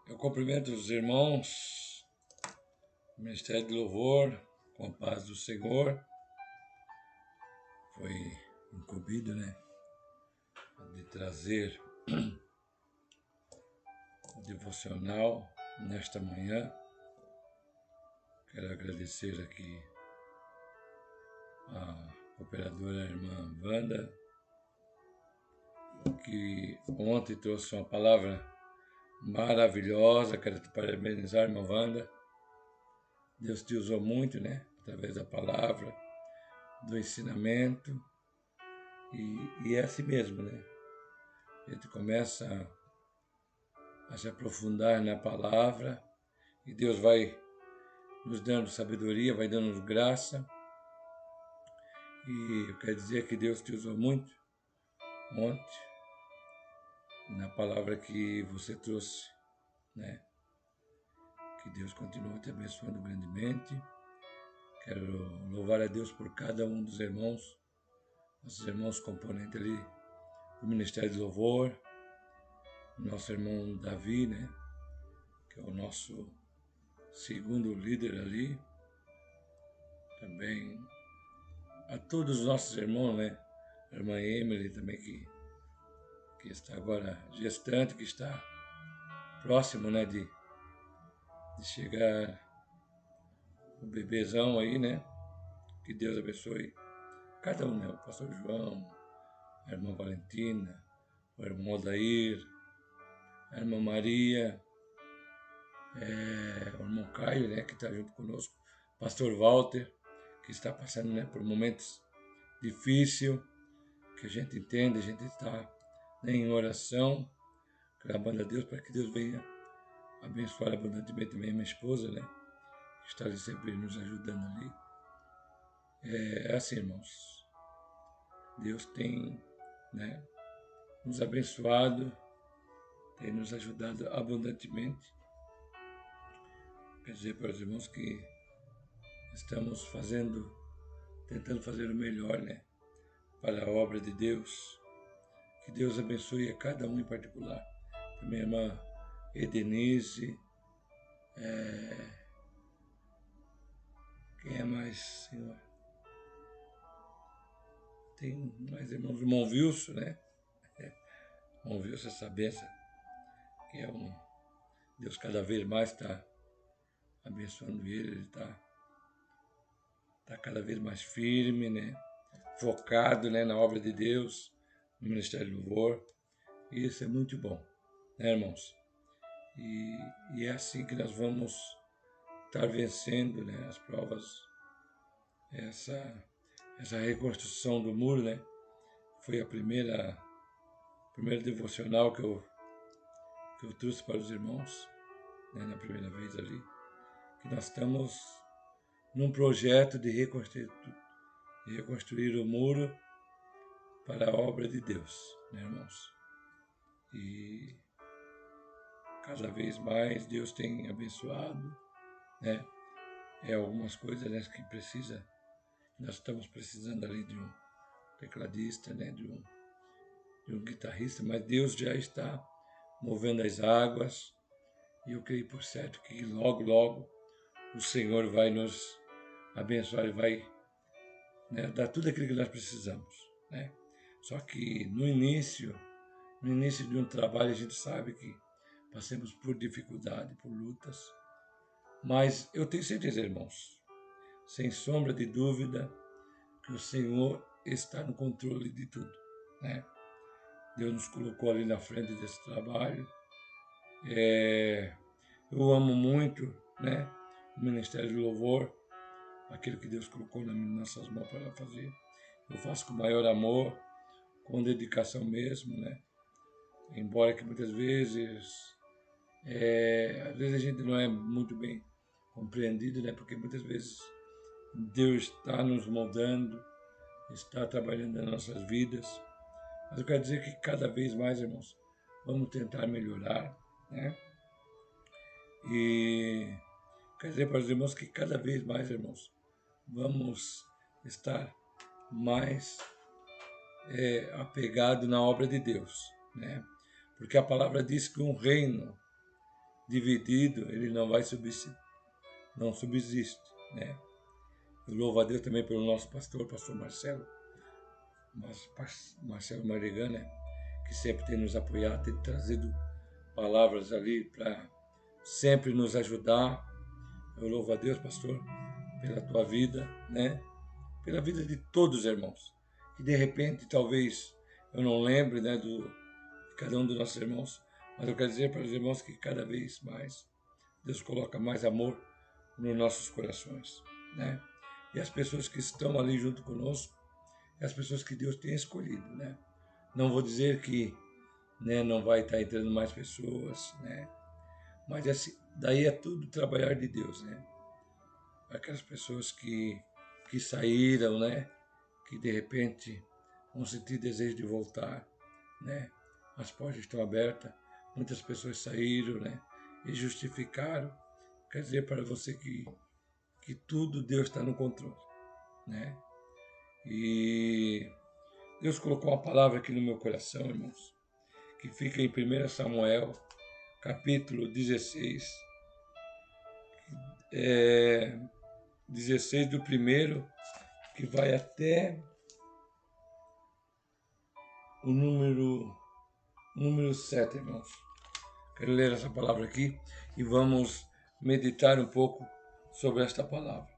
Eu cumprimento os irmãos do Ministério de Louvor, com a paz do Senhor. Foi incumbido, de trazer o devocional nesta manhã. Quero agradecer aqui a operadora irmã Wanda, que ontem trouxe uma palavra maravilhosa. Quero te parabenizar, irmã Wanda. Deus te usou muito, através da palavra, do ensinamento. E é assim mesmo, A gente começa a se aprofundar na palavra e Deus vai nos dando sabedoria, vai dando graça. E eu quero dizer que Deus te usou muito ontem na palavra que você trouxe, Que Deus continue te abençoando grandemente. Quero louvar a Deus por cada um dos irmãos, nossos irmãos componentes ali do Ministério de Louvor, nosso irmão Davi, que é o nosso segundo líder ali. Também a todos os nossos irmãos, A irmã Emily também, que está agora gestante, que está próximo, de chegar o bebezão aí, Que Deus abençoe cada um, O pastor João, a irmã Valentina, o irmão Odair, a irmã Maria, o irmão Caio, que está junto conosco, o pastor Walter, que está passando, por momentos difíceis, que a gente entende, a gente está em oração, clamando a Deus para que Deus venha abençoar abundantemente também a minha esposa, que está ali sempre nos ajudando ali. É assim, irmãos. Deus tem, nos abençoado, tem nos ajudado abundantemente. Quer dizer para os irmãos que estamos tentando fazer o melhor, para a obra de Deus. Que Deus abençoe a cada um em particular. A minha irmã Edenise, quem é mais, Senhor? Tem mais irmãos, o irmão Wilson, O irmão Wilson, essa benção, que é Deus cada vez mais está abençoando ele está cada vez mais firme, focado, na obra de Deus, no Ministério do Louvor. E isso é muito bom, irmãos? E é assim que nós vamos estar vencendo, as provas, essa reconstrução do muro, Foi a primeira devocional que eu trouxe para os irmãos, na primeira vez ali, que nós estamos num projeto de reconstruir o muro para a obra de Deus, irmãos? E cada vez mais Deus tem abençoado, algumas coisas, que nós estamos precisando ali de um tecladista, de um guitarrista, mas Deus já está movendo as águas e eu creio por certo que logo, logo o Senhor vai nos abençoar e vai dar tudo aquilo que nós precisamos, Só que no início de um trabalho a gente sabe que passamos por dificuldade, por lutas, mas eu tenho certeza, irmãos, sem sombra de dúvida, que o Senhor está no controle de tudo, Deus nos colocou ali na frente desse trabalho. Eu amo muito, o Ministério do Louvor, aquilo que Deus colocou nas nossas mãos para fazer. Eu faço com maior amor, com dedicação mesmo, Embora que muitas vezes, às vezes a gente não é muito bem compreendido, Porque muitas vezes Deus está nos moldando, está trabalhando nas nossas vidas. Mas eu quero dizer que cada vez mais, irmãos, vamos tentar melhorar, E quero dizer para os irmãos que cada vez mais, irmãos, vamos estar mais apegado na obra de Deus, Porque a palavra diz que um reino dividido, ele não vai subsistir, não subsiste, né? Eu louvo a Deus também pelo nosso pastor Marcelo, Marcelo Marigã, né? Que sempre tem nos apoiado, tem trazido palavras ali para sempre nos ajudar. Eu louvo a Deus, pastor, pela tua vida, né? Pela vida de todos os irmãos. Que de repente, talvez, eu não lembre, né, de cada um dos nossos irmãos, mas eu quero dizer para os irmãos que cada vez mais Deus coloca mais amor nos nossos corações, né? E as pessoas que estão ali junto conosco, é as pessoas que Deus tem escolhido, né? Não vou dizer que, né, não vai estar entrando mais pessoas, né? Mas assim, daí é tudo trabalhar de Deus, né? Aquelas pessoas que saíram, né? Que de repente vão sentir desejo de voltar, né? As portas estão abertas, muitas pessoas saíram, né? E justificaram. Quer dizer para você que tudo Deus está no controle, né? E Deus colocou uma palavra aqui no meu coração, irmãos, que fica em 1 Samuel, capítulo 16, 16 do primeiro, que vai até o número 7, irmãos. Quero ler essa palavra aqui e vamos meditar um pouco sobre esta palavra.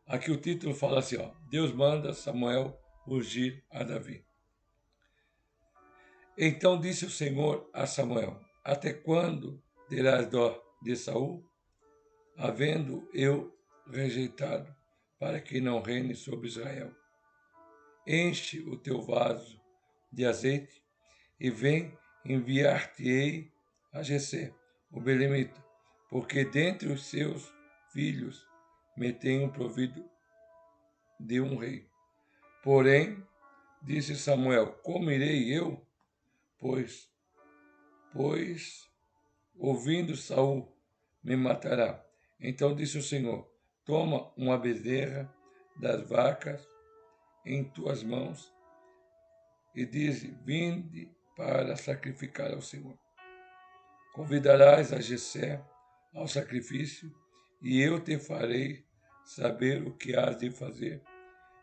Aqui o título fala assim, ó, Deus manda Samuel ungir a Davi. Então disse o Senhor a Samuel, até quando terás dó de Saul, havendo eu rejeitado, para que não reine sobre Israel? Enche o teu vaso de azeite e vem enviar-te-ei a Jessé, o belemita, porque dentre os seus filhos me tenho provido de um rei. Porém, disse Samuel, como irei eu? Pois ouvindo Saul, me matará. Então disse o Senhor, toma uma bezerra das vacas em tuas mãos e diz, vinde para sacrificar ao Senhor. Convidarás a Jessé ao sacrifício e eu te farei saber o que hás de fazer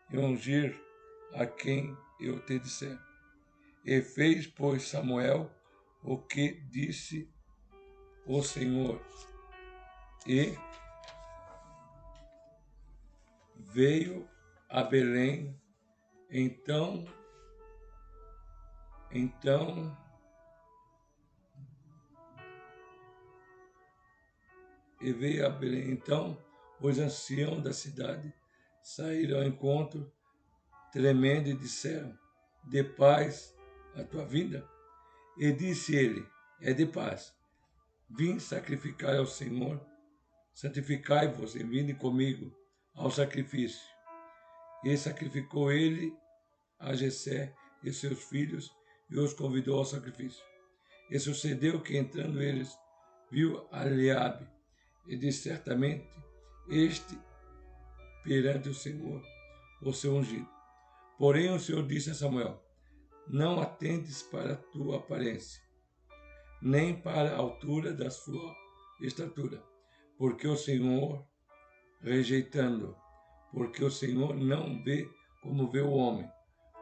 e ungir a quem eu te disser. E fez, pois, Samuel o que disse o Senhor, e veio a Belém. Então os anciãos da cidade saíram ao encontro, tremendo, e disseram, de paz a tua vida? E disse ele, é de paz. Vim sacrificar ao Senhor, santificai-vos e vinde comigo ao sacrifício. E sacrificou ele a Jessé e seus filhos e os convidou ao sacrifício. E sucedeu que, entrando eles, viu a Eliabe e disse, certamente, este perante o Senhor, o seu ungido. Porém o Senhor disse a Samuel, não atentes para a tua aparência, nem para a altura da sua estatura, porque o Senhor, porque o Senhor não vê como vê o homem,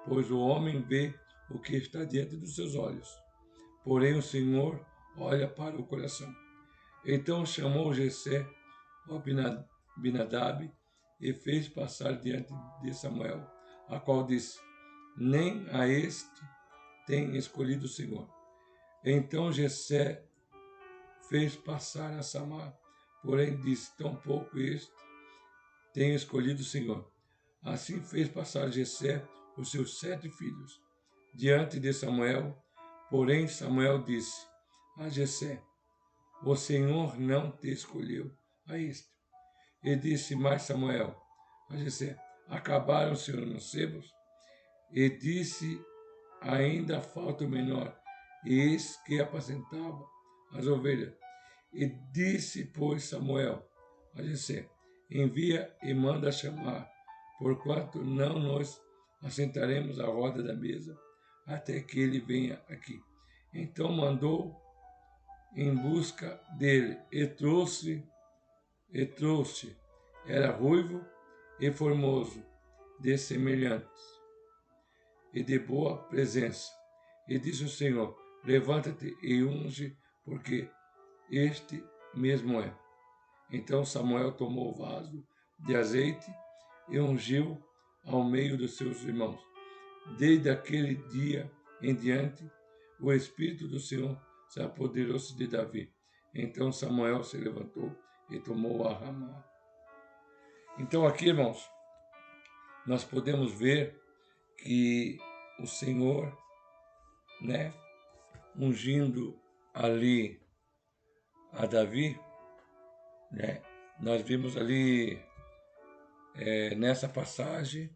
pois o homem vê o que está diante dos seus olhos, porém o Senhor olha para o coração. Então chamou Jessé, o Abinadab, e fez passar diante de Samuel, a qual disse, nem a este tem escolhido o Senhor. Então Jessé fez passar a Samar, porém disse, tampouco este tem escolhido o Senhor. Assim fez passar Jessé os seus 7 filhos diante de Samuel, porém Samuel disse a Jessé, o Senhor não te escolheu a este. E disse mais Samuel a Jessé, acabaram-se os mancebos? E disse, ainda falta o menor, e eis que apacentava as ovelhas. E disse, pois, Samuel a Jessé, envia e manda chamar, porquanto não nos assentaremos à roda da mesa, até que ele venha aqui. Então mandou em busca dele e trouxe, era ruivo e formoso, de semelhantes e de boa presença. E disse o Senhor: levanta-te e unge, porque este mesmo é. Então Samuel tomou o vaso de azeite e ungiu ao meio dos seus irmãos. Desde aquele dia em diante, o Espírito do Senhor se apoderou-se de Davi. Então Samuel se levantou e tomou a Ramá. Então aqui, irmãos, nós podemos ver que o Senhor, né, ungindo ali a Davi, né, nós vimos ali nessa passagem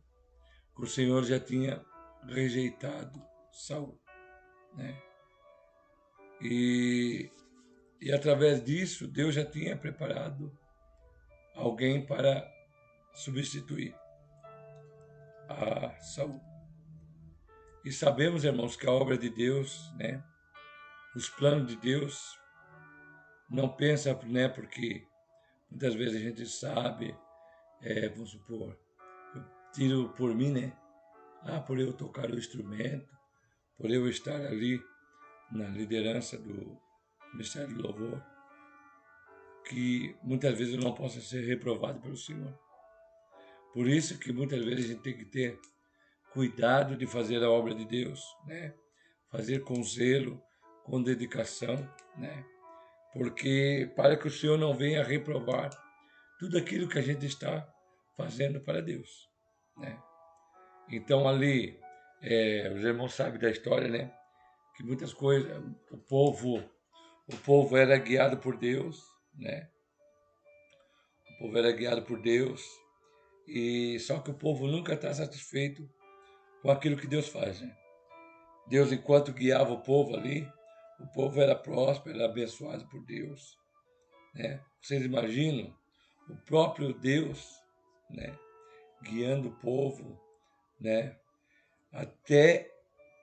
que o Senhor já tinha rejeitado Saul, né? E através disso, Deus já tinha preparado alguém para substituir a Saul. E sabemos, irmãos, que a obra de Deus, né, os planos de Deus, não pensa, né, porque muitas vezes a gente sabe, vamos supor, eu tiro por mim, né, por eu tocar o instrumento, por eu estar ali na liderança do Ministério do Louvor, que muitas vezes eu não possa ser reprovado pelo Senhor. Por isso que muitas vezes a gente tem que ter cuidado de fazer a obra de Deus, né? Fazer com zelo, com dedicação, né? Porque para que o Senhor não venha reprovar tudo aquilo que a gente está fazendo para Deus, né? Então ali, os irmãos sabem da história, né? Que muitas coisas, o povo era guiado por Deus, né? O povo era guiado por Deus, e só que o povo nunca está satisfeito com aquilo que Deus faz, né? Deus, enquanto guiava o povo ali, o povo era próspero, era abençoado por Deus, né? Vocês imaginam o próprio Deus, né, guiando o povo, né? Até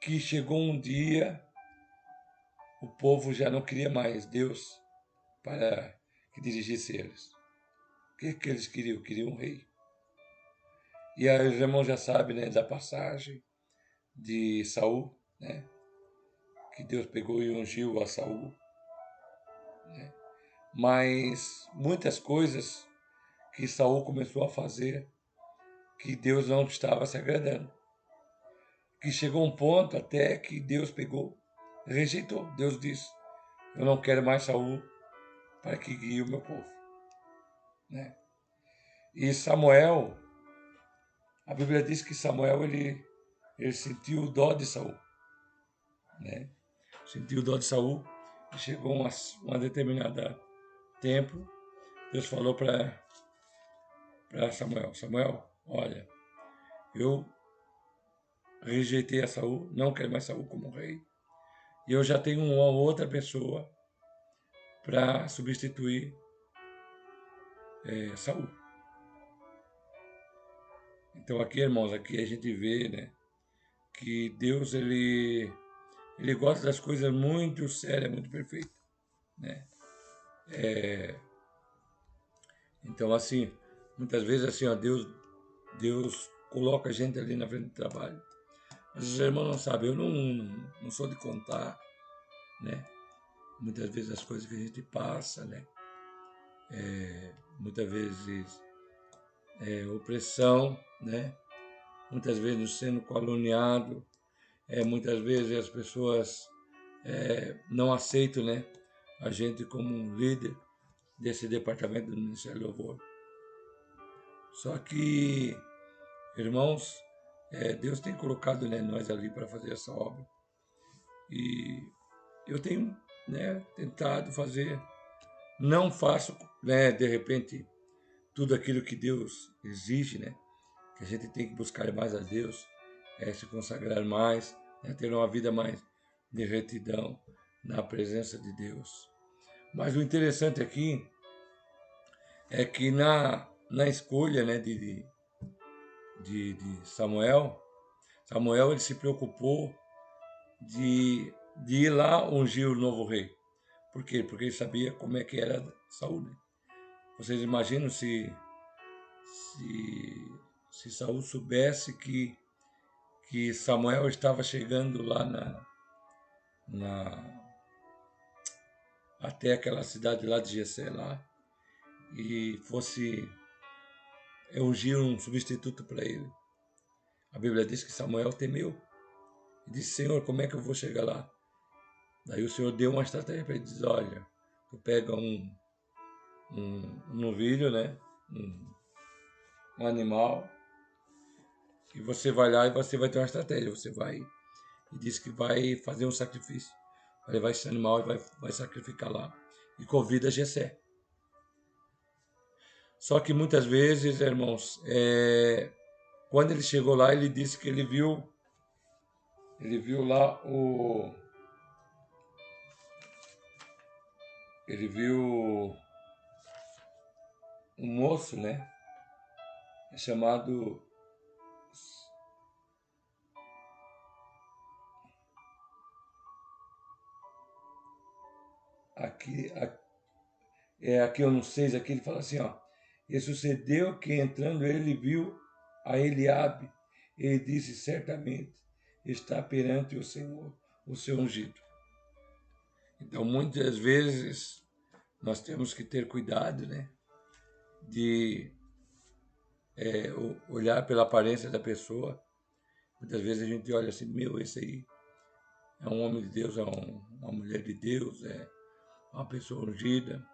que chegou um dia, o povo já não queria mais Deus para que dirigisse eles. O que eles queriam? Queriam um rei. E aí os irmãos já sabem, né, da passagem de Saul, né, que Deus pegou e ungiu a Saul, né? Mas muitas coisas que Saul começou a fazer que Deus não estava se agradando. Que chegou um ponto até que Deus pegou, rejeitou. Deus disse: eu não quero mais Saul para que guie o meu povo, né? E Samuel, a Bíblia diz que Samuel ele sentiu o dó de Saul, né? Sentiu o dó de Saul e chegou uma determinada tempo, Deus falou para Samuel: Samuel, olha, eu rejeitei a Saul, não quero mais Saul como rei, e eu já tenho uma outra pessoa para substituir Saul. Então aqui, irmãos, aqui a gente vê, né, que Deus ele gosta das coisas muito sérias, muito perfeitas, né? Então assim, muitas vezes assim, ó, Deus coloca a gente ali na frente do trabalho. Mas os irmãos não sabem, eu não sou de contar, né? Muitas vezes as coisas que a gente passa, né? Muitas vezes opressão, né? Muitas vezes sendo caluniado, muitas vezes as pessoas não aceitam, né, a gente como um líder desse departamento do Ministério do Louvor. Só que, irmãos, Deus tem colocado, né, nós ali para fazer essa obra. E eu tenho, né, tentado fazer, não faço, né, de repente, tudo aquilo que Deus exige, né, que a gente tem que buscar mais a Deus, se consagrar mais, né, ter uma vida mais de retidão na presença de Deus. Mas o interessante aqui é que na escolha, né, de Samuel, ele se preocupou de ir lá ungir o novo rei. Por quê? Porque ele sabia como é que era Saul, né? Vocês imaginam se Saul soubesse que Samuel estava chegando lá na até aquela cidade lá de Jessé lá e fosse ungir um substituto para ele. A Bíblia diz que Samuel temeu e disse: Senhor, como é que eu vou chegar lá? Daí o Senhor deu uma estratégia para ele, diz: olha, tu pega um novilho, né? Um animal, e você vai lá e você vai ter uma estratégia. Você vai e diz que vai fazer um sacrifício, vai levar esse animal e vai sacrificar lá e convida Jessé. Só que muitas vezes, irmãos, quando ele chegou lá, ele disse que ele viu lá ele viu um moço, né, chamado aqui eu não sei, aqui ele fala assim, ó, e sucedeu que entrando ele viu a Eliabe, ele disse certamente está perante o Senhor, o seu ungido. Então muitas vezes nós temos que ter cuidado, né, de olhar pela aparência da pessoa. Muitas vezes a gente olha assim, meu, esse aí é um homem de Deus, é uma mulher de Deus, é uma pessoa ungida.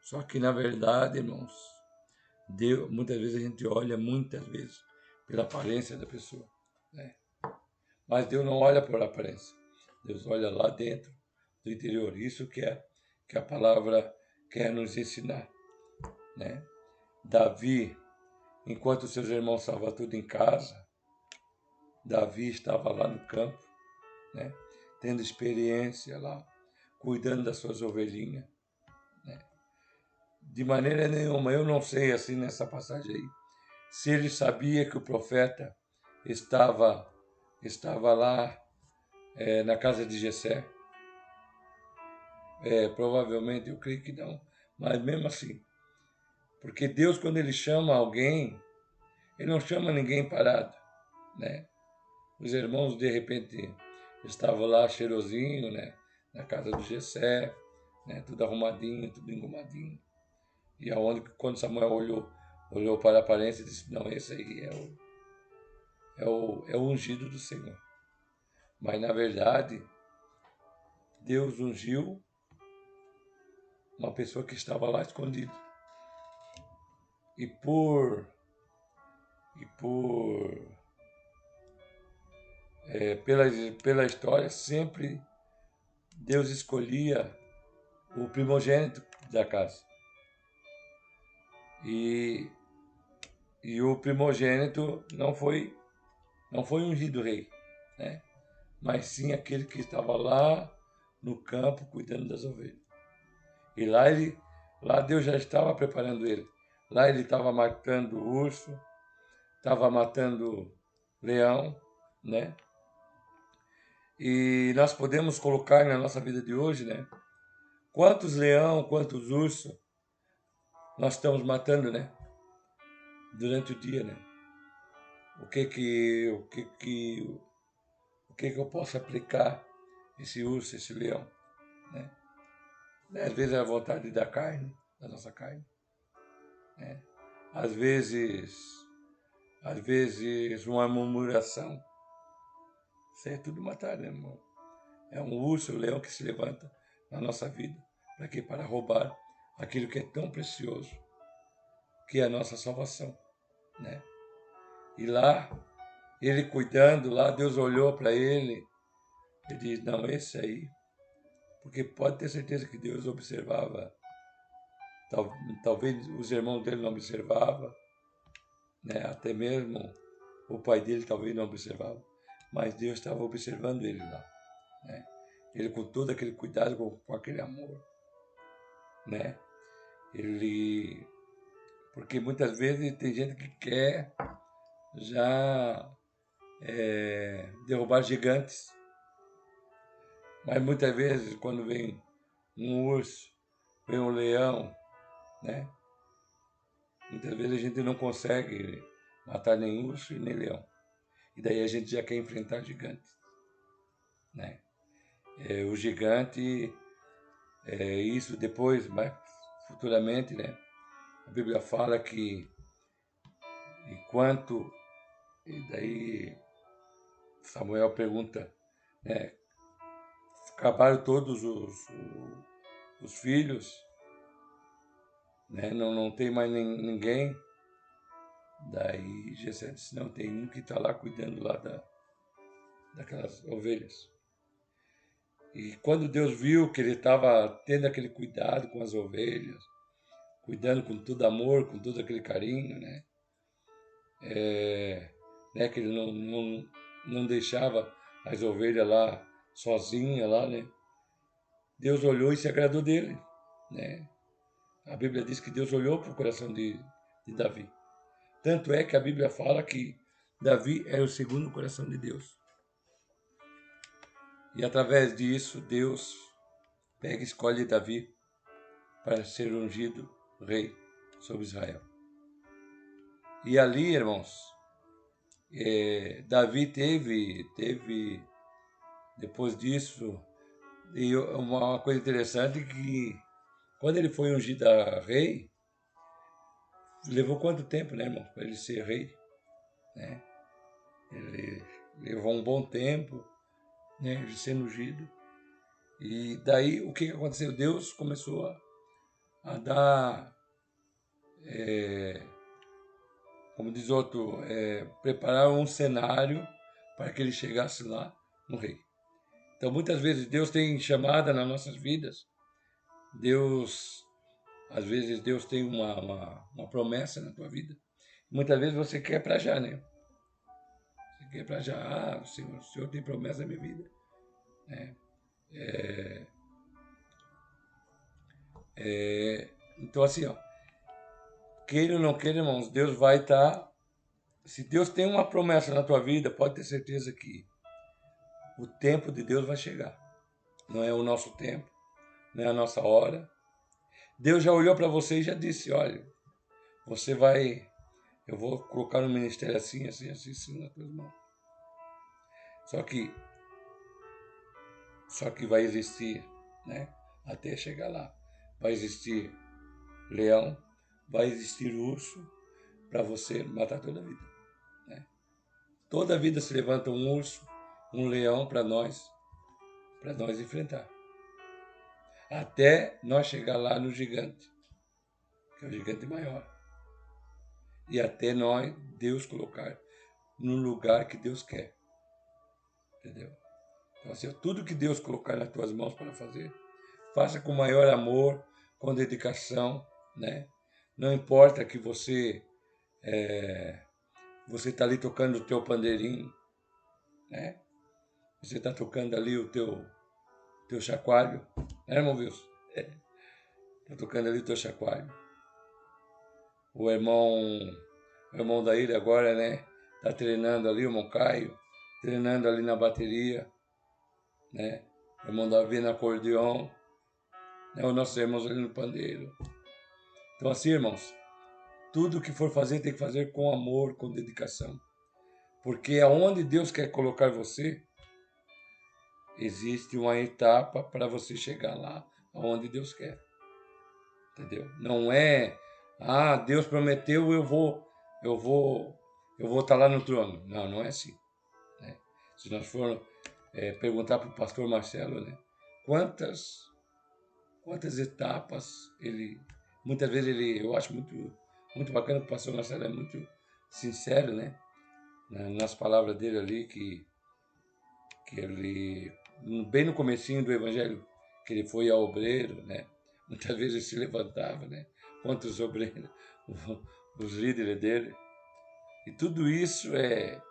Só que, na verdade, irmãos, Deus, muitas vezes a gente olha, muitas vezes, pela aparência da pessoa, né? Mas Deus não olha por aparência. Deus olha lá dentro do interior. Isso que a palavra quer nos ensinar, né? Davi, enquanto seus irmãos estavam tudo em casa, Davi estava lá no campo, né? Tendo experiência lá, cuidando das suas ovelhinhas, né? De maneira nenhuma, eu não sei assim nessa passagem aí, se ele sabia que o profeta estava lá na casa de Jessé. Provavelmente eu creio que não, mas mesmo assim, porque Deus, quando ele chama alguém, ele não chama ninguém parado, né? Os irmãos de repente estavam lá cheirosinho, né, na casa do Jessé, né, tudo arrumadinho, tudo engomadinho. E aonde quando Samuel olhou para a aparência e disse: não, esse aí é o ungido do Senhor. Mas na verdade, Deus ungiu uma pessoa que estava lá escondida. E pela história, sempre Deus escolhia o primogênito da casa. E o primogênito não foi ungido rei, né? Mas sim aquele que estava lá no campo cuidando das ovelhas. E lá Deus já estava preparando ele. Lá ele estava matando urso, estava matando leão, né? E nós podemos colocar na nossa vida de hoje, né? Quantos leão, quantos ursos nós estamos matando, né? Durante o dia, né? O que eu posso aplicar esse urso, esse leão, né? Às vezes é a vontade da carne, da nossa carne, né? Às vezes uma murmuração. Isso é tudo matar, né, irmão? É um urso, um leão que se levanta na nossa vida. Para quê? Para roubar aquilo que é tão precioso, que é a nossa salvação, né? E lá, ele cuidando, lá Deus olhou para ele e disse: não, esse aí, porque pode ter certeza que Deus observava, talvez os irmãos dele não observavam, né? Até mesmo o pai dele talvez não observava, mas Deus estava observando ele lá, né? Ele com todo aquele cuidado, com aquele amor, né? Porque muitas vezes tem gente que quer já derrubar gigantes, mas muitas vezes quando vem um urso, vem um leão, né? Muitas vezes a gente não consegue matar nem urso e nem leão. E daí a gente já quer enfrentar gigantes, né? O gigante, isso depois, mas futuramente, né? A Bíblia fala que enquanto, e daí Samuel pergunta, né? Acabaram todos os filhos, né? Não tem mais ninguém. Daí Jessé disse, não, tem um que está lá cuidando lá daquelas ovelhas. E quando Deus viu que ele estava tendo aquele cuidado com as ovelhas, cuidando com todo amor, com todo aquele carinho, né? Que ele não deixava as ovelhas lá sozinhas, lá, né? Deus olhou e se agradou dele, né? A Bíblia diz que Deus olhou para o coração de Davi. Tanto é que a Bíblia fala que Davi era o segundo coração de Deus. E através disso, Deus pega e escolhe Davi para ser ungido rei sobre Israel. E ali, irmãos, Davi teve, depois disso, e uma coisa interessante que quando ele foi ungido a rei, levou quanto tempo, né, irmão, para ele ser rei, né? Ele levou um bom tempo, né, de ser ungido. E daí, o que aconteceu? Deus começou a dar, como diz outro, preparar um cenário para que ele chegasse lá no rei. Então, muitas vezes, Deus tem chamada nas nossas vidas. Às vezes, Deus tem uma promessa na tua vida. Muitas vezes você quer para já, né? Você quer para já. Ah, o Senhor tem promessa na minha vida. Então, assim, ó, queira ou não queira, irmãos, Deus vai estar. Se Deus tem uma promessa na tua vida, pode ter certeza que o tempo de Deus vai chegar. Não é o nosso tempo, não é a nossa hora. Deus já olhou para você e já disse, olha, eu vou colocar no ministério assim, assim, assim, assim nas tuas mãos. Só que vai existir, né? Até chegar lá. Vai existir leão, vai existir urso para você matar toda a vida, né? Toda a vida se levanta um urso, um leão para nós enfrentar. Até nós chegar lá no gigante, que é o gigante maior. E até Deus colocar no lugar que Deus quer. Entendeu? Então, assim, tudo que Deus colocar nas tuas mãos para fazer, faça com maior amor, com dedicação, né? Não importa que você está ali tocando o teu pandeirinho, né? Você está tocando ali o teu chacoalho, né, irmão Wilson? Está tocando ali o teu chacoalho. O irmão da ilha agora, né? Está treinando ali, o irmão Caio, treinando ali na bateria, né? O irmão Davi no acordeão, né? Os nossos irmãos ali no pandeiro. Então, assim, irmãos, tudo que for fazer tem que fazer com amor, com dedicação. Porque aonde Deus quer colocar você, existe uma etapa para você chegar lá aonde Deus quer. Entendeu? Não é, Deus prometeu, eu vou estar lá no trono. Não, não é assim, né? Se nós formos perguntar para o pastor Marcelo, né, quantas etapas muitas vezes eu acho muito bacana que o pastor Marcelo é muito sincero, né, nas palavras dele ali, que ele, bem no comecinho do evangelho, que ele foi ao obreiro, né, muitas vezes ele se levantava, né, contra os obreiros, os líderes dele. E tudo isso é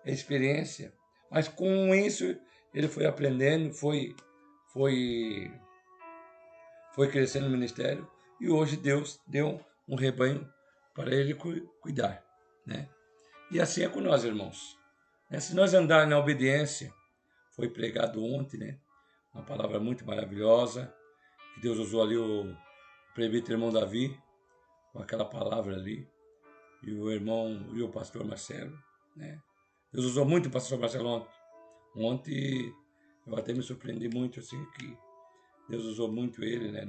experiência. Mas com isso ele foi aprendendo, foi crescendo no ministério, e hoje Deus deu um rebanho para ele cuidar, né? E assim é com nós, irmãos. Se nós andarmos na obediência, foi pregado ontem, né? Uma palavra muito maravilhosa, que Deus usou ali o presbítero irmão Davi, com aquela palavra ali, e o pastor Marcelo, né? Deus usou muito o pastor Marcelo ontem. Ontem eu até me surpreendi muito, assim, que Deus usou muito ele, né,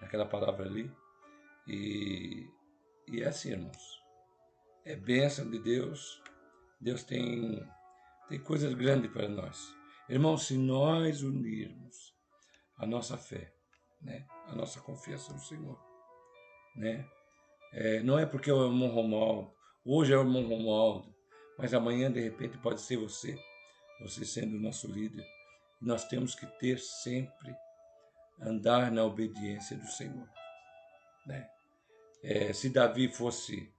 naquela palavra ali. E é assim, irmãos, é bênção de Deus. Deus tem coisas grandes para nós. Irmãos, se nós unirmos a nossa fé, né, a nossa confiança no Senhor, né, não é porque é o irmão Romualdo, hoje é o irmão Romualdo, mas amanhã, de repente, pode ser você sendo o nosso líder. Nós temos que ter sempre, andar na obediência do Senhor, né? Se Davi fosse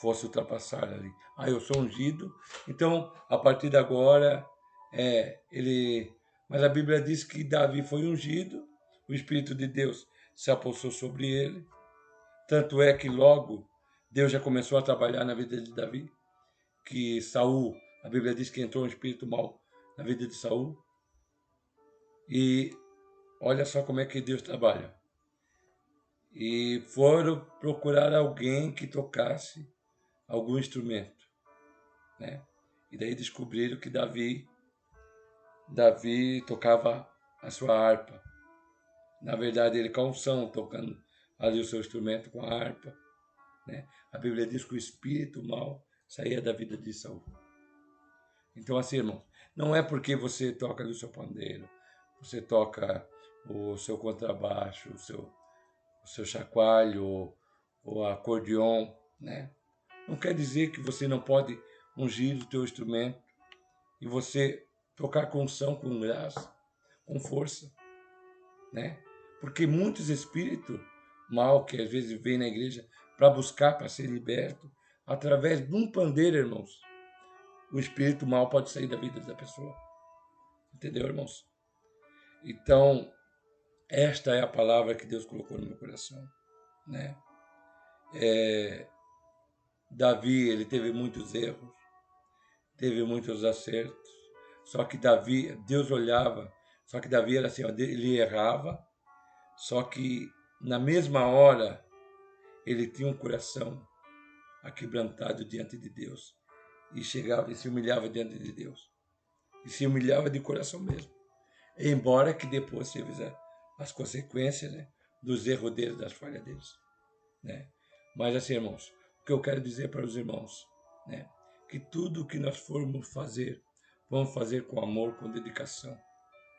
ultrapassar ali, eu sou ungido, então a partir de agora ele. Mas a Bíblia diz que Davi foi ungido, o Espírito de Deus se apossou sobre ele, tanto é que logo Deus já começou a trabalhar na vida de Davi, que Saul, a Bíblia diz que entrou um espírito mau na vida de Saul, e olha só como é que Deus trabalha. E foram procurar alguém que tocasse algum instrumento, né? E daí descobriram que Davi tocava a sua harpa. Na verdade, ele com a unção, tocando ali o seu instrumento com a harpa, né? A Bíblia diz que o espírito mau saía da vida de Saul. Então, assim, irmãos, não é porque você toca ali o seu pandeiro, você toca o seu contrabaixo, o seu chacoalho ou acordeon, né? Não quer dizer que você não pode ungir o teu instrumento e você tocar com unção, com graça, com força, né? Porque muitos espíritos mal que às vezes vêm na igreja para buscar, para ser liberto, através de um pandeiro, irmãos, o espírito mal pode sair da vida da pessoa. Entendeu, irmãos? Então, esta é a palavra que Deus colocou no meu coração, né? Davi, ele teve muitos erros, teve muitos acertos, só que Deus olhava, só que Davi era assim, ele errava, só que na mesma hora ele tinha um coração aquebrantado diante de Deus e chegava e se humilhava diante de Deus e se humilhava de coração mesmo, embora que depois teve as consequências, né, dos erros deles, das falhas deles, né? Mas assim, irmãos, o que eu quero dizer para os irmãos, né, que tudo que nós formos fazer, vamos fazer com amor, com dedicação,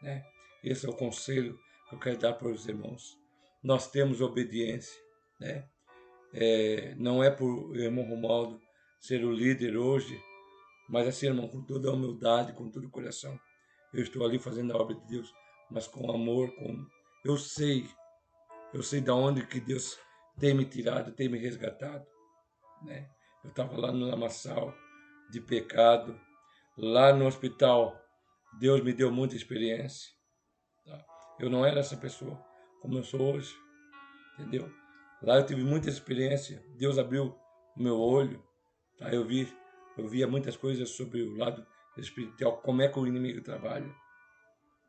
né? Esse é o conselho que eu quero dar para os irmãos. Nós temos obediência, né? Não é por o irmão Romualdo ser o líder hoje, mas assim, irmão, com toda a humildade, com todo o coração, eu estou ali fazendo a obra de Deus, mas com amor, eu sei de onde que Deus tem me tirado, tem me resgatado, né? Eu estava lá no lamaçal de pecado, lá no hospital, Deus me deu muita experiência, tá? Eu não era essa pessoa como eu sou hoje, entendeu? Lá eu tive muita experiência, Deus abriu o meu olho, tá? Eu via muitas coisas sobre o lado espiritual, como é que o inimigo trabalha,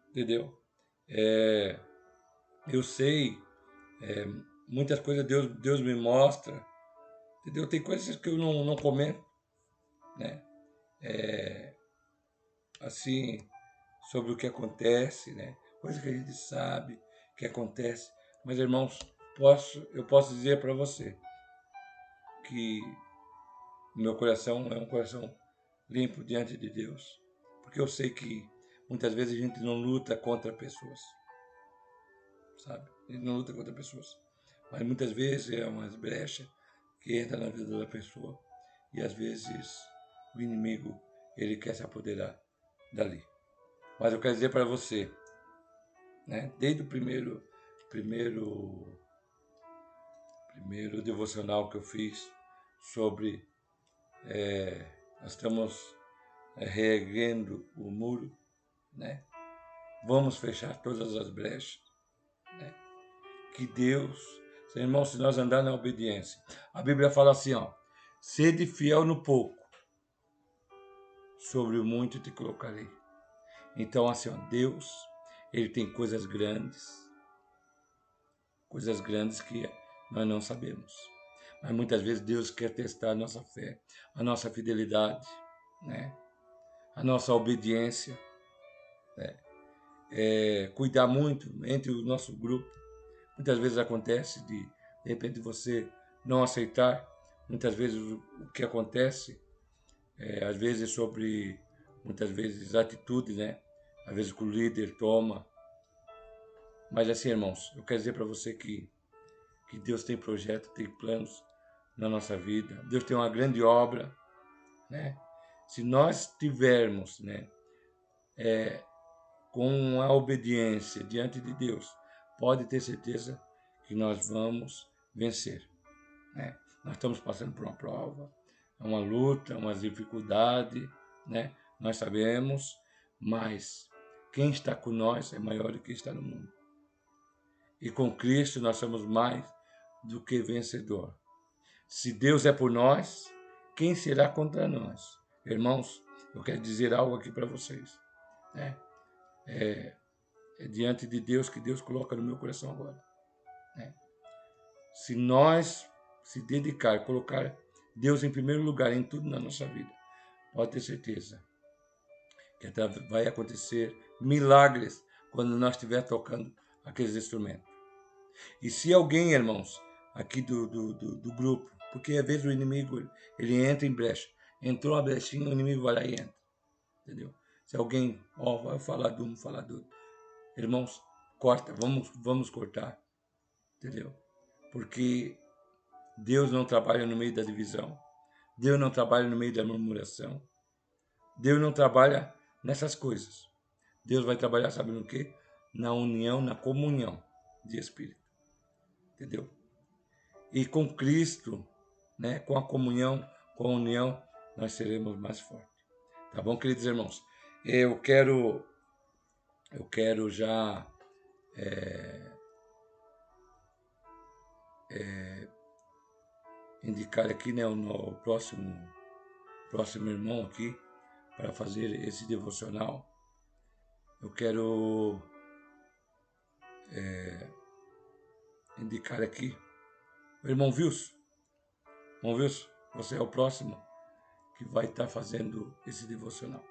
entendeu? Eu sei, muitas coisas Deus me mostra, entendeu? Tem coisas que eu não comento, né? Assim, sobre o que acontece, né? Coisas que a gente sabe que acontece. Mas, irmãos, eu posso dizer para você que o meu coração é um coração limpo diante de Deus. Porque eu sei que muitas vezes a gente não luta contra pessoas, sabe? A gente não luta contra pessoas. Mas muitas vezes é umas brechas que entra na vida da pessoa. E às vezes o inimigo, ele quer se apoderar dali. Mas eu quero dizer para você, né? Desde o primeiro devocional que eu fiz sobre nós estamos reerguendo o muro, né? Vamos fechar todas as brechas, né? Que Deus, irmão, se nós andar na obediência, a Bíblia fala assim, ó, sede fiel no pouco, sobre o muito te colocarei. Então, assim, ó, Deus, ele tem coisas grandes, coisas grandes que nós não sabemos. Mas muitas vezes Deus quer testar a nossa fé, a nossa fidelidade, né? A nossa obediência, né? Cuidar muito entre o nosso grupo. Muitas vezes acontece de repente, você não aceitar. Muitas vezes o que acontece, às vezes sobre, muitas vezes, atitude, né? Às vezes que o líder toma. Mas assim, irmãos, eu quero dizer para você que Deus tem projeto, tem planos na nossa vida. Deus tem uma grande obra, né? Se nós tivermos, né, com a obediência diante de Deus, pode ter certeza que nós vamos vencer, né? Nós estamos passando por uma prova, uma luta, uma dificuldade, né? Nós sabemos, mas quem está com nós é maior do que está no mundo. E com Cristo nós somos mais do que vencedor. Se Deus é por nós, quem será contra nós? Irmãos, eu quero dizer algo aqui para vocês, né? É diante de Deus que Deus coloca no meu coração agora, né? Se nós se dedicar, colocar Deus em primeiro lugar em tudo na nossa vida, pode ter certeza que vai acontecer milagres quando nós estiver tocando aqueles instrumentos. E se alguém, irmãos, aqui do grupo, porque às vezes o inimigo ele entra em brecha, entrou uma brechinha, o inimigo vai lá e entra, entendeu? Se alguém, vai falar de um, falar do outro, irmãos, corta, vamos cortar, entendeu? Porque Deus não trabalha no meio da divisão, Deus não trabalha no meio da murmuração, Deus não trabalha nessas coisas. Deus vai trabalhar, sabe no quê? Na união, na comunhão de espírito, entendeu? E com Cristo, né, com a comunhão, com a união, nós seremos mais fortes. Tá bom, queridos irmãos? Eu quero já indicar aqui, né, o próximo irmão aqui para fazer esse devocional. Eu quero indicar aqui o irmão Wilson. Irmão Wilson, você é o próximo que vai estar fazendo esse devocional.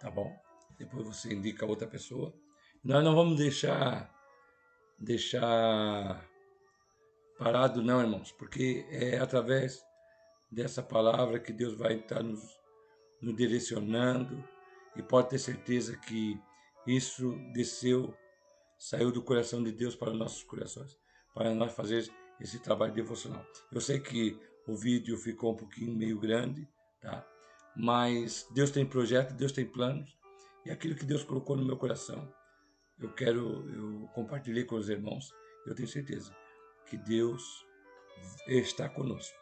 Tá bom? Depois você indica outra pessoa. Nós não vamos deixar parado não, irmãos, porque é através dessa palavra que Deus vai estar nos direcionando, e pode ter certeza que isso saiu do coração de Deus para nossos corações, para nós fazer esse trabalho devocional. Eu sei que o vídeo ficou um pouquinho meio grande, tá? Mas Deus tem projeto, Deus tem planos, e aquilo que Deus colocou no meu coração, eu compartilhei com os irmãos. Eu tenho certeza que Deus está conosco.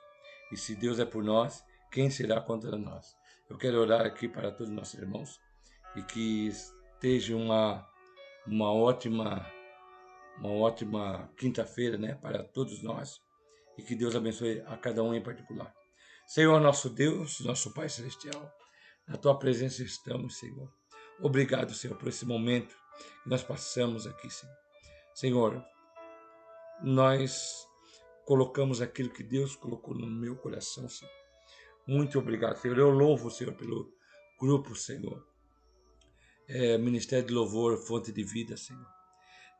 E se Deus é por nós, quem será contra nós? Eu quero orar aqui para todos os nossos irmãos e que esteja uma ótima quinta-feira, né, para todos nós, e que Deus abençoe a cada um em particular. Senhor, nosso Deus, nosso Pai Celestial, na Tua presença estamos, Senhor. Obrigado, Senhor, por esse momento que nós passamos aqui, Senhor. Senhor, nós colocamos aquilo que Deus colocou no meu coração, Senhor. Muito obrigado, Senhor. Eu louvo, Senhor, pelo grupo, Senhor. Ministério de Louvor, Fonte de Vida, Senhor.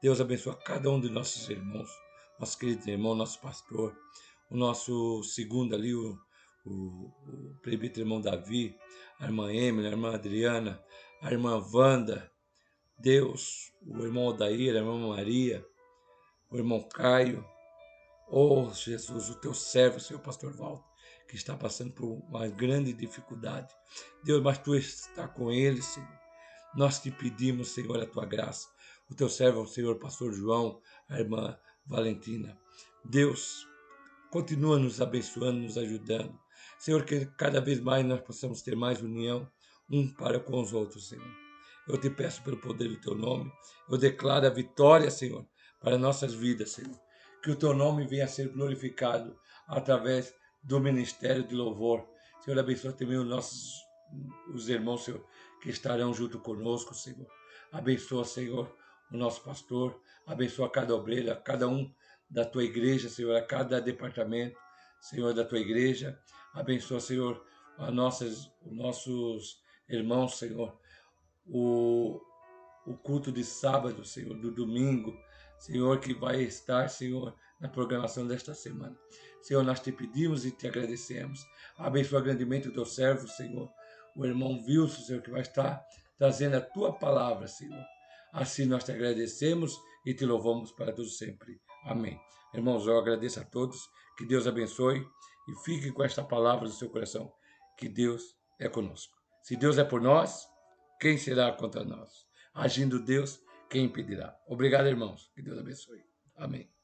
Deus abençoe cada um de nossos irmãos, nosso querido irmão, nosso pastor, o nosso segundo ali, o presbítero irmão Davi, a irmã Emily, a irmã Adriana, a irmã Wanda, Deus, o irmão Odair, a irmã Maria, o irmão Caio. Oh, Jesus, o teu servo, Senhor pastor Walter, que está passando por uma grande dificuldade. Deus, mas tu está com ele, Senhor. Nós te pedimos, Senhor, a tua graça. O teu servo, o Senhor pastor João, a irmã Valentina. Deus, continua nos abençoando, nos ajudando. Senhor, que cada vez mais nós possamos ter mais união um para com os outros, Senhor. Eu te peço pelo poder do teu nome. Eu declaro a vitória, Senhor, para nossas vidas, Senhor. Que o teu nome venha a ser glorificado através do ministério de louvor. Senhor, abençoa também os irmãos, Senhor, que estarão junto conosco, Senhor. Abençoa, Senhor, o nosso pastor. Abençoa cada obreira, cada um da tua igreja, Senhor, a cada departamento, Senhor, da tua igreja. Abençoa, Senhor, os nossos irmãos, Senhor, o culto de sábado, Senhor, do domingo, Senhor, que vai estar, Senhor, na programação desta semana. Senhor, nós te pedimos e te agradecemos. Abençoa grandemente o teu servo, Senhor, o irmão Wilson, Senhor, que vai estar trazendo a tua palavra, Senhor. Assim nós te agradecemos e te louvamos para todos sempre. Amém. Irmãos, eu agradeço a todos, que Deus abençoe e fique com esta palavra no seu coração, que Deus é conosco. Se Deus é por nós, quem será contra nós? Agindo Deus, quem impedirá? Obrigado, irmãos. Que Deus abençoe. Amém.